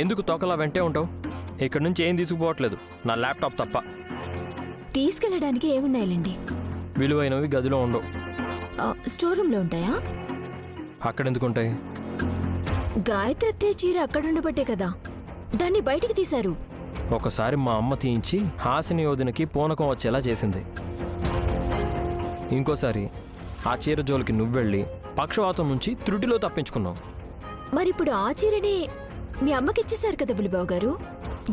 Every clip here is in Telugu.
ఎందుకు తోకలా వెంటే ఉంటావు? ఇక్కడి నుంచి ఏం తీసుకుపోవట్లేదు, నా ల్యాప్టాప్ తప్ప. తీసుకెళ్ళడానికి ఏమున్నాయిలండి? విలువైనవి గదిలో ఉండవు. స్టోర్ రూమ్లో ఉంటాయా? అక్కడెందుకుంటాయి? గాయత్రి చీర అక్కడుండబట్టే కదా దాన్ని బయటికి తీశారు. ఒకసారి మా అమ్మ తీయించి హాసిని వదినకి పూనకం వచ్చేలా చేసింది. ఇంకోసారి ఆ చీర జోలికి నువ్వెళ్ళి పక్షవాతం నుంచి త్రుటిలో తప్పించుకున్నావు. మరిప్పుడు ఆ చీరని మీ అమ్మకిచ్చేశారు కదా బులిబాబు గారు,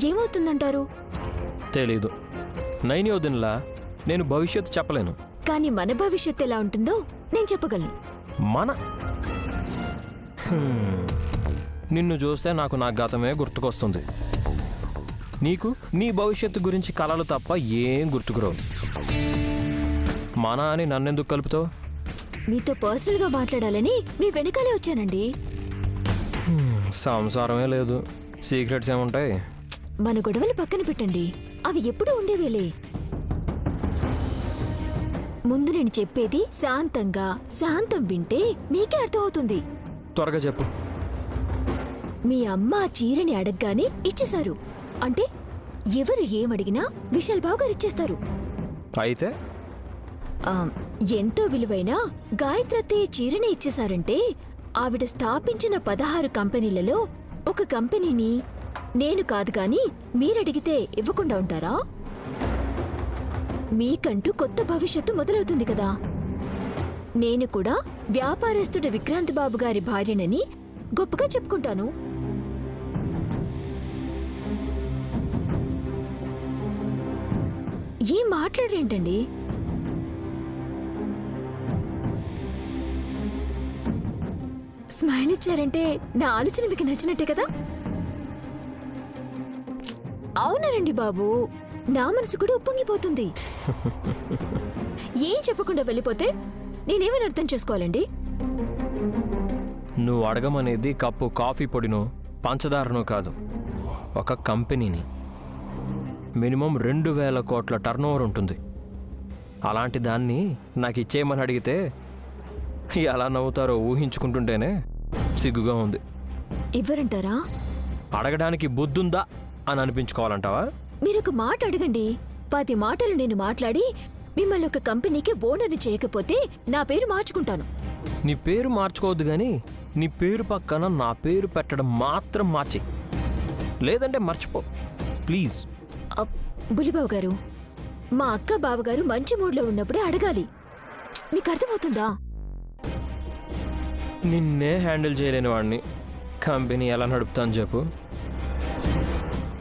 ఏమవుతుందంటారు? తెలీదు. నైని వదినలా నేను భవిష్యత్తు చెప్పలేను. కానీ మన భవిష్యత్తు ఎలా ఉంటుందో నేను చెప్పగలను. మన నిన్ను చూస్తే నాకు నా గతమే గుర్తుకొస్తుంది. నీకు నీ భవిష్యత్తు గురించి కలలు తప్ప ఏం గుర్తుకురావు. మన అని నన్నెందుకు కలుపుతావు? మీతో పర్సనల్గా మాట్లాడాలని మీ వెనకాలే వచ్చానండి. సంసారమే లేదు, సీక్రెట్స్ ఏముంటాయి? మన గొడవలు పక్కన పెట్టండి, అవి ఎప్పుడూ ఉండేవేలే. ముందు నేను చెప్పేది శాంతం వింటే మీకే అర్థమవుతుంది. త్వరగా చెప్పు. మీ అమ్మ ఆ చీరని అడగగానే ఇచ్చేశారు అంటే ఎవరు ఏమడిగినా విశాల్ బాబు గారు ఇచ్చేస్తారు. అయితే ఎంతో విలువైన గాయత్రి చీరని ఇచ్చేశారంటే ఆవిడ స్థాపించిన 16 కంపెనీలలో ఒక కంపెనీని నేను కాదు గాని మీరడిగితే ఇవ్వకుండా ఉంటారా? మీకంటూ కొత్త భవిష్యత్తు మొదలవుతుంది కదా. నేను కూడా వ్యాపారస్తుడు విక్రాంత్ బాబు గారి భార్యనని గొప్పగా చెప్పుకుంటాను. ఏం మాట్లాడరేంటండి? స్మైల్ ఇచ్చారంటే నా ఆలోచన మీకు నచ్చినట్టే కదా? అవునండి బాబు, నా మనసు కూడా ఉప్పొంగిపోతుంది. ఏం చెప్పకుండా వెళ్ళిపోతే నేనేమని అర్థం చేసుకోవాలండి? నువ్వు అడగమనేది కప్పు కాఫీ పొడినో పంచదారనో కాదు, ఒక కంపెనీని. మినిమం 2000 కోట్ల టర్నోవర్ ఉంటుంది. అలాంటి దాన్ని నాకు ఇచ్చేయమని అడిగితే ఎలా నవ్వుతారో ఊహించుకుంటుంటేనే సిగ్గుగా ఉంది. ఇవ్వరంటారా? అడగడానికి బుద్ధుందా అని అనిపించుకోవాలంటావా? మీరొక మాట అడగండి. 10 మాటలు నేను మాట్లాడి మిమ్మల్ని ఒక కంపెనీకి ఓనర్ని చేయకపోతే నా పేరు మార్చుకుంటాను. నీ పేరు మార్చుకోవద్దు గాని నీ పేరు పక్కన నా పేరు పెట్టడం మాత్రం మార్చి, లేదంటే మర్చిపో ప్లీజ్. బులిబాబు గారు, మా అక్క బావగారు మంచి మూడ్లో ఉన్నప్పుడే అడగాలి. మీకు అర్థమవుతుందా? నిన్నే హ్యాండిల్ చేయలేని వాడిని కంపెనీ ఎలా నడుపుతాను చెప్పు.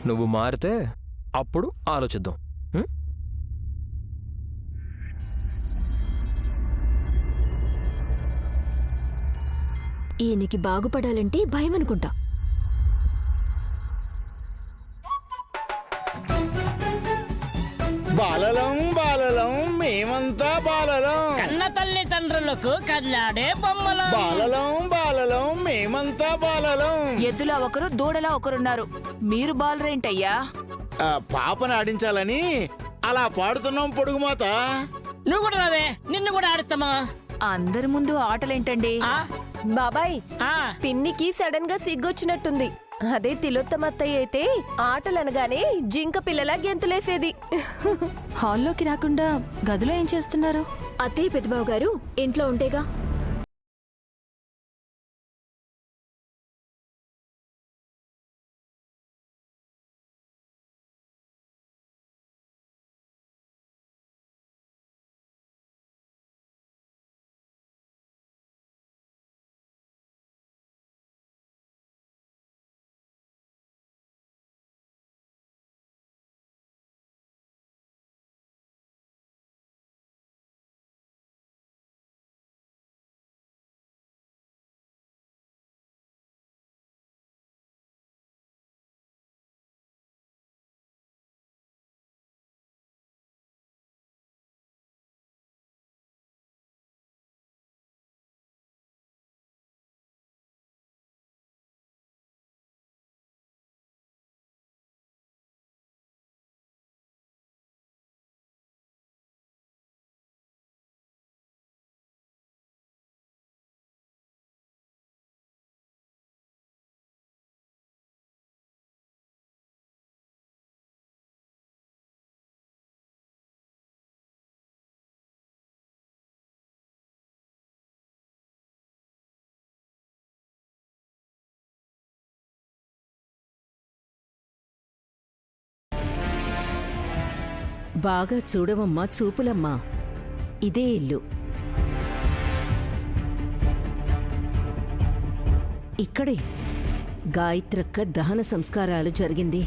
నువ్వు మారితే అప్పుడు ఆలోచిద్దాం. ఈయనకి బాగుపడాలంటే భయం అనుకుంటా. బాలలం బాలలం మేమంతా బాలలం, కన్న తల్లిదండ్రులకు కదిలాడే బొమ్మలం. బాలలం బాలలం మేమంతా బాలలం. ఎద్దులా ఒకరు దూడలా ఒకరున్నారు, మీరు బాలరేంటయ్యా? పాపను ఆడించాలని అలా పాడుతున్నాం పొడుగుమాత. నువ్వు కూడా రావే, నిన్ను కూడా ఆడుతామా? అందరి ముందు ఆటలేంటండి? బాబాయ్, ఆ పిన్నికి సడన్ గా సిగ్గొచ్చినట్టుంది. అదే తిలోత్తమత్తయ్య అయితే ఆటలనగానే జింక పిల్లలా గెంతులేసేది. హాల్లోకి రాకుండా గదిలో ఏం చేస్తున్నారు? అత్తయ్య పెద్దబాబు గారు ఇంట్లో ఉంటేగా. బాగా చూడవమ్మా చూపులమ్మా. ఇదే ఇల్లు. ఇక్కడే గాయత్రక్క దహన సంస్కారాలు జరిగింది.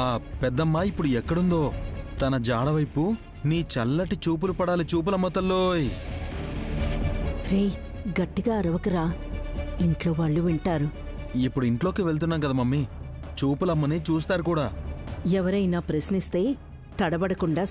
ఆ పెద్దమ్మ ఇప్పుడు ఎక్కడుందో తన జాడవైపు నీ చల్లటి చూపులు పడాలి చూపులమ్మ తల్లోయ్. రేయ్, గట్టిగా అరవకురా, ఇంట్లో వాళ్ళు వింటారు. ఇప్పుడు ఇంట్లోకి వెళ్తున్నాం కదా మమ్మీ, చూపులమ్మని చూస్తారు కూడా. ఎవరైనా ప్రశ్నిస్తే తడబడకుండా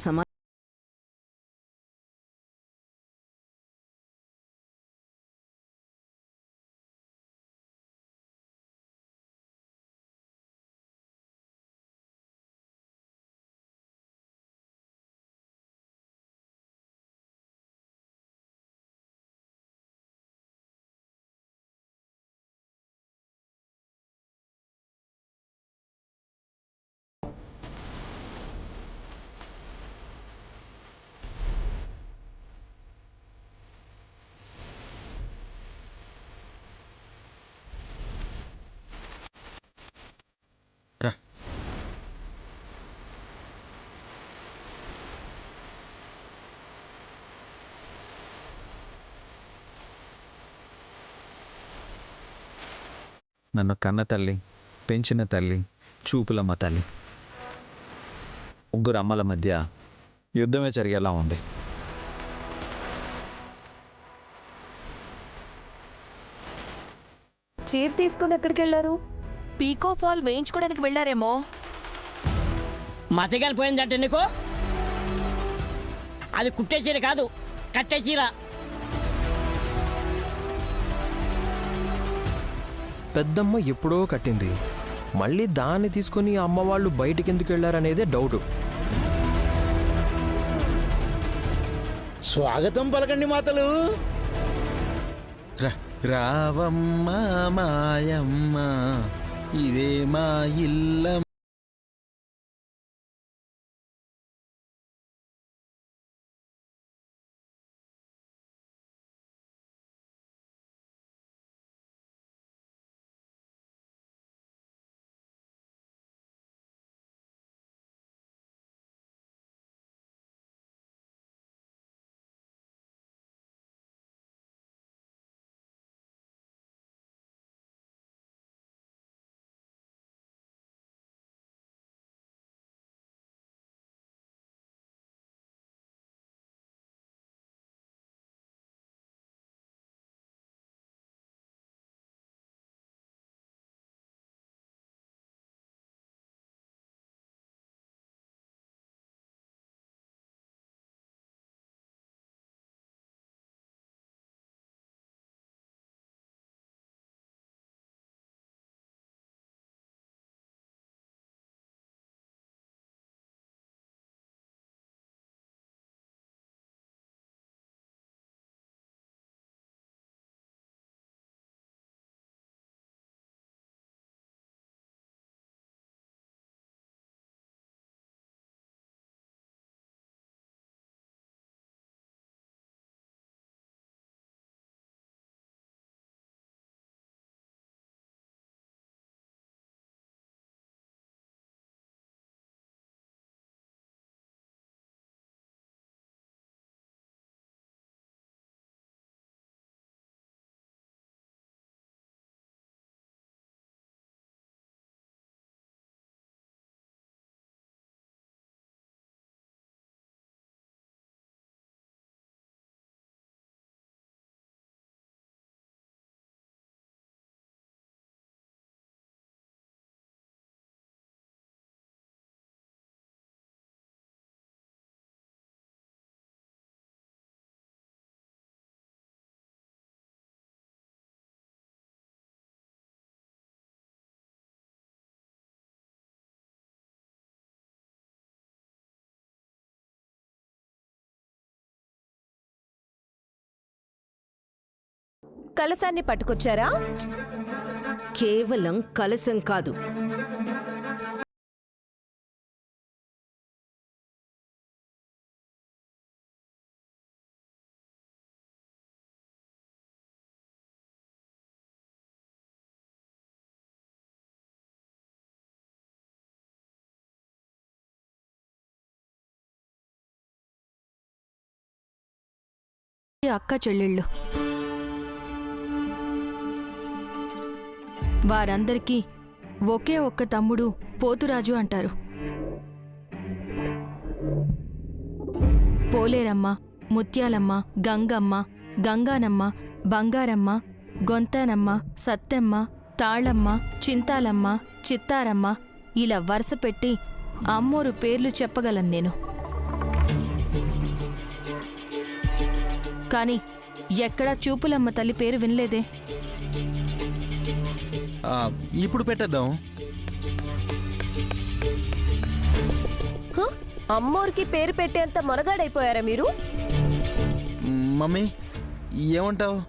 నన్ను కన్న తల్లి, పెంచిన తల్లి, చూపులమ్మ తల్లి. ముగ్గురు అమ్మల మధ్య యుద్ధమే జరిగేలా ఉంది. చీర తీసుకుని ఎక్కడికి వెళ్ళారు? పీకో ఫాల్ వేయించుకోవడానికి వెళ్ళారేమో. మతగాలి పోయిందంటే నీకు అది కుట్టే చీర కాదు, కట్టే చీర. పెద్దమ్మ ఎప్పుడో కట్టింది, మళ్ళీ దాన్ని తీసుకొని అమ్మ వాళ్ళు బయటికి ఎందుకు వెళ్ళారనేదే డౌటు. స్వాగతం పలకండి మాతలు. రావమ్మ మాయమ్మ, ఇదే మా ఇల్ల. కలసాన్ని పట్టుకొచ్చారా? కేవలం కలసం కాదు, అక్క చెల్లెళ్ళు. వారందరికీ ఒకే ఒక్క తమ్ముడు పోతురాజు అంటారు. పోలేరమ్మ, ముత్యాలమ్మ, గంగమ్మ, గంగానమ్మ, బంగారమ్మ, గొంతానమ్మ, సత్తెమ్మ, తాళమ్మ, చింతాలమ్మ, చిత్తారమ్మ ఇలా వరుస పెట్టి అమ్మోరు పేర్లు చెప్పగలను నేను. కాని ఎక్కడా చూపులమ్మ తల్లి పేరు వినలేదే. ఇప్పుడు పెట్టేద్దాం. హ? అమ్మోరికి పేరు పెట్టేంత మొనగాడైపోయారా మీరు? మమ్మీ ఏమంటావు?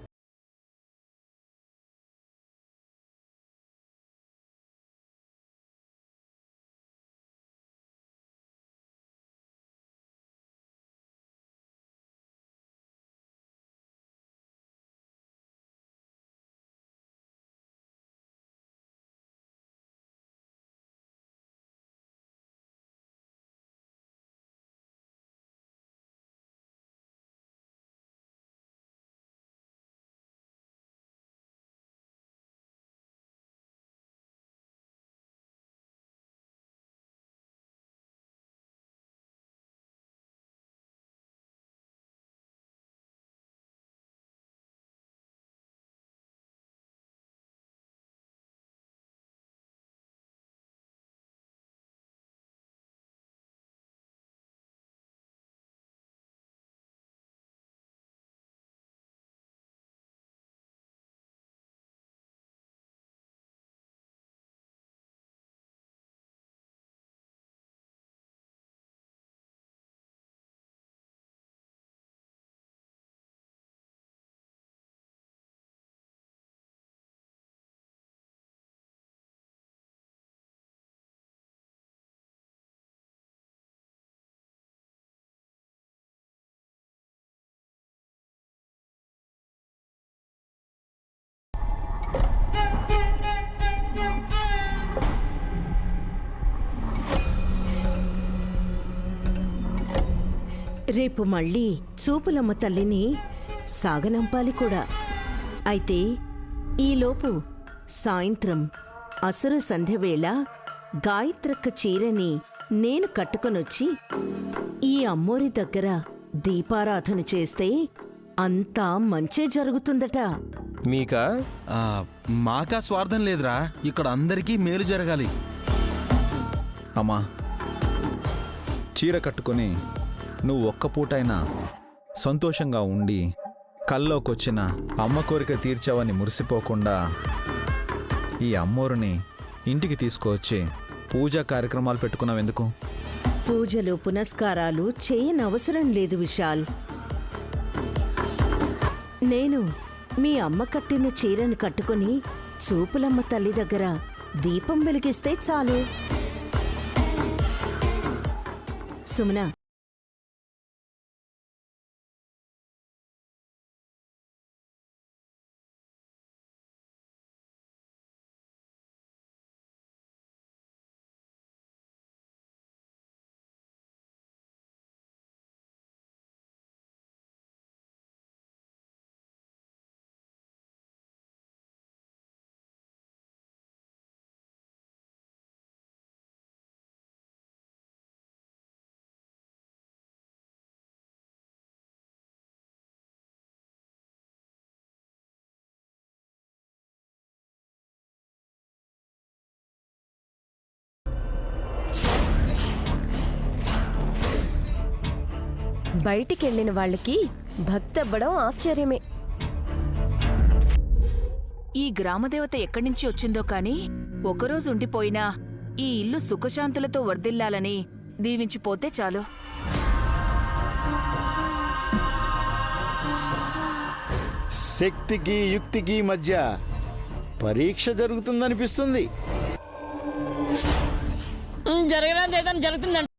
రేపు మళ్ళీ చూపులమ్మ తల్లిని సాగనంపాలి కూడా. అయితే ఈలోపు సాయంత్రం అసుర సంధ్యవేళ గాయత్రక్క చీరని నేను కట్టుకొనొచ్చి ఈ అమ్మోరి దగ్గర దీపారాధన చేస్తే అంతా మంచే జరుగుతుందట. మీకా? మాకా స్వార్థం లేదురా, ఇక్కడ అందరికీ మేలు జరగాలి. అమ్మా, చీర కట్టుకొని నువ్వు ఒక్క పూటైనా సంతోషంగా ఉండి కల్లోకొచ్చిన అమ్మ కోరిక తీర్చావని మురిసిపోకుండా ఈ అమ్మోరుని ఇంటికి తీసుకువచ్చి పూజా కార్యక్రమాలు పెట్టుకున్నావెందుకు? పూజలు పునస్కారాలు చేయనవసరం లేదు విశాల్. నేను మీ అమ్మ కట్టిన చీరను కట్టుకుని చూపులమ్మ తల్లి దగ్గర దీపం వెలిగిస్తే చాలు. సుమన, బయటికెళ్ళిన వాళ్ళకి భక్తవ్వడం ఆశ్చర్యమే. ఈ గ్రామదేవత ఎక్కడ్నుంచి వచ్చిందో కాని ఒకరోజు ఉండిపోయినా ఈ ఇల్లు సుఖశాంతులతో వర్ధిల్లాలని దీవించిపోతే చాలు. శక్తికి యుక్తికి మధ్య పరీక్ష జరుగుతుందనిపిస్తుంది. జరగరాంది ఏదైనా జరుగుతుందంట.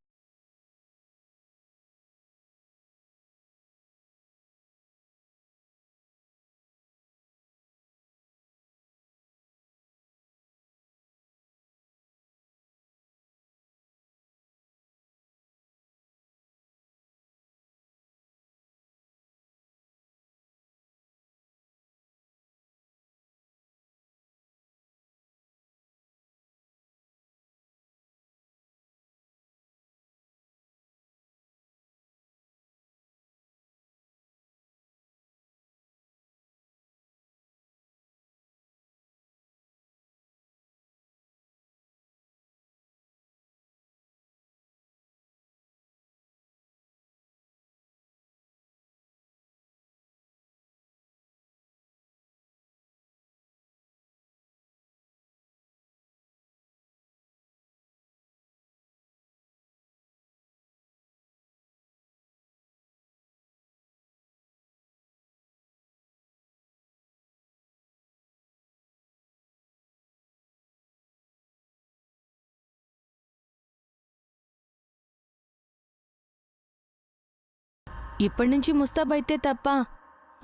ఇప్పటి నుంచి ముస్తాబైతే తప్ప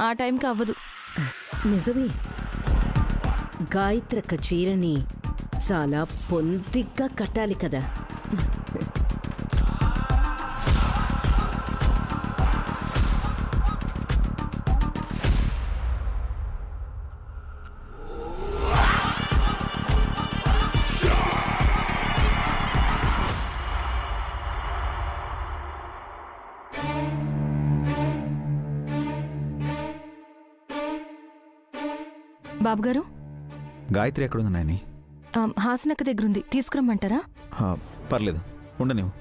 ఆ టైంకి అవ్వదు. నిజమే. గాయత్రక్క చీరని చాలా పొందిగ్గా కట్టాలి కదా. బాబుగారు, గాయత్రి ఎక్కడుంది నాయని? హాసనక్క దగ్గరుంది, తీసుకురమ్మంటారా? పర్లేదు, ఉండనివ్వు.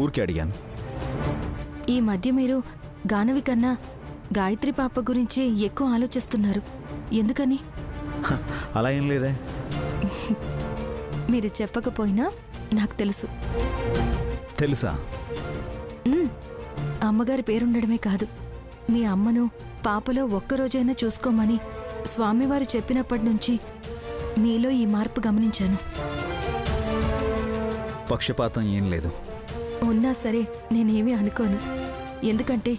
ఊరికే అడిగాను. ఈ మధ్య మీరు గానవి కన్నా గాయత్రి పాప గురించి ఎక్కువ ఆలోచిస్తున్నారు. ఎందుకని? అలా ఏం లేదే. మీరు చెప్పకపోయినా నాకు తెలుసు. తెలుసా? అమ్మగారి పేరుండడమే కాదు, మీ అమ్మను పాపలో ఒక్కరోజైనా చూసుకోమని స్వామివారు చెప్పినప్పటి నుంచి మీలో ఈ మార్పు గమనించాను. పక్షపాతం ఏం లేదు. ఉన్నా సరే నేనేమీ అనుకోను. ఎందుకంటే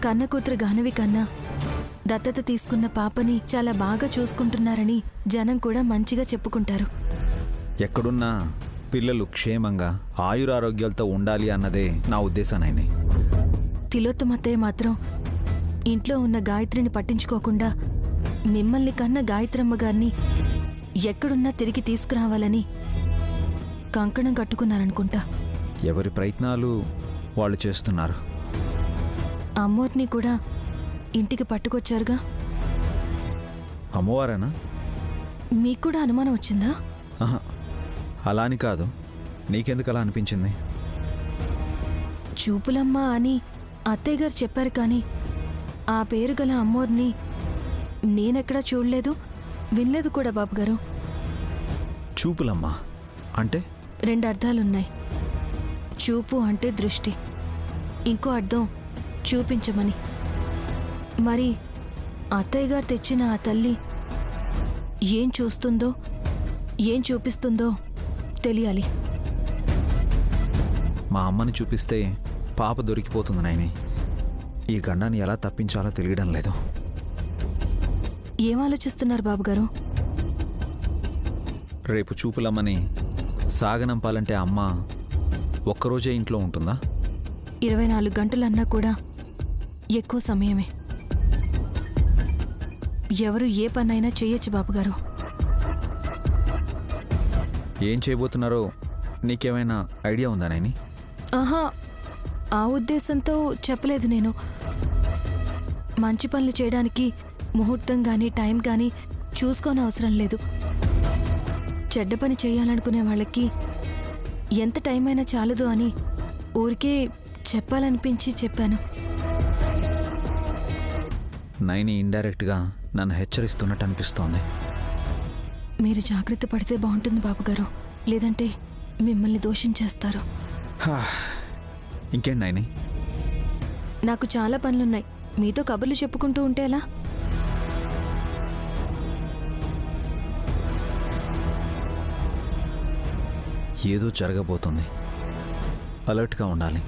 కన్న కూతురు గానవి కన్నా దత్తత తీసుకున్న పాపని చాలా బాగా చూసుకుంటున్నారని జనం కూడా మంచిగా చెప్పుకుంటారు. ఎక్కడున్నా పిల్లలు క్షేమంగా ఆయురారోగ్యాలతో ఉండాలి అన్నదే నా ఉద్దేశానైనా. తిలోత్తమత్తయ్య మాత్రం ఇంట్లో ఉన్న గాయత్రిని పట్టించుకోకుండా మిమ్మల్ని కన్న గాయత్రమ్మ గారిని ఎక్కడున్నా తిరిగి తీసుకురావాలని కంకణం కట్టుకున్నారనుకుంటా. ఎవరి ప్రయత్నాలు వాళ్ళు చేస్తున్నారు. అమ్మోర్ని కూడా ఇంటికి పట్టుకొచ్చారుగా. అమ్మవారేనా? మీకు కూడా అనుమానం వచ్చిందా? ఆహా, అలా అని కాదు. నీకెందుకు అలా అనిపించింది? చూపులమ్మ అని అత్తయ్య గారు చెప్పారు, కానీ ఆ పేరు గల అమ్మోర్ని నేనెక్కడా చూడలేదు, వినలేదు కూడా బాబుగారు. చూపులమ్మా అంటే? 2 అర్థాలున్నాయి. చూపు అంటే దృష్టి, ఇంకో అర్థం చూపించమని. మరి అత్తయ్య గారు తెచ్చిన ఆ తల్లి ఏం చూస్తుందో ఏం చూపిస్తుందో తెలియాలి. మా అమ్మని చూపిస్తే పాప దొరికిపోతుంది నాయని. ఈ గండాన్ని ఎలా తప్పించాలో తెలియడం లేదు. ఏం ఆలోచిస్తున్నారు బాబుగారు? రేపు చూపులమ్మని సాగనంపాలంటే అమ్మ ఒక్కరోజే ఇంట్లో ఉంటుందా? 24 గంటలన్నా కూడా ఎక్కువ సమయమే. ఎవరు ఏ పనైనా చేయొచ్చు బాబుగారు. ఏం చేయబోతున్నారో నీకేమైనా ఐడియా ఉందా నాయని? ఆహా, ఆ ఉద్దేశంతో చెప్పలేదు నేను. మంచి పనులు చేయడానికి ముహూర్తం కానీ టైం కానీ చూసుకోని అవసరం లేదు. చెడ్డ పని చేయాలనుకునే వాళ్ళకి ఎంత టైం అయినా చాలదు అని ఊరికే చెప్పాలనిపించి చెప్పాను. నైని ఇండైరెక్ట్గా నన్ను హెచ్చరిస్తున్నట్టు అనిపిస్తోంది. మీరు జాగ్రత్త పడితే బాగుంటుంది బాబుగారు, లేదంటే మిమ్మల్ని దోషించేస్తారు. ఇంకేంటి నైని? నాకు చాలా పనులున్నాయి. మీతో కబుర్లు చెప్పుకుంటూ ఉంటే ఎలా? ఏదో జరగబోతుంది. అలర్ట్గా ఉండాలి.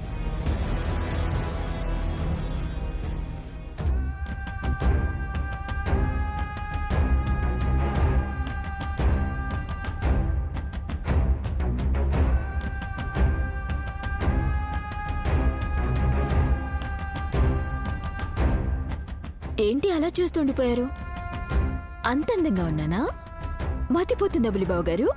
ఏంటి అలా చూస్తుండిపోయారు? అంత అందంగా ఉన్నానా? మతిపోతుందా బులిబాబు గారు?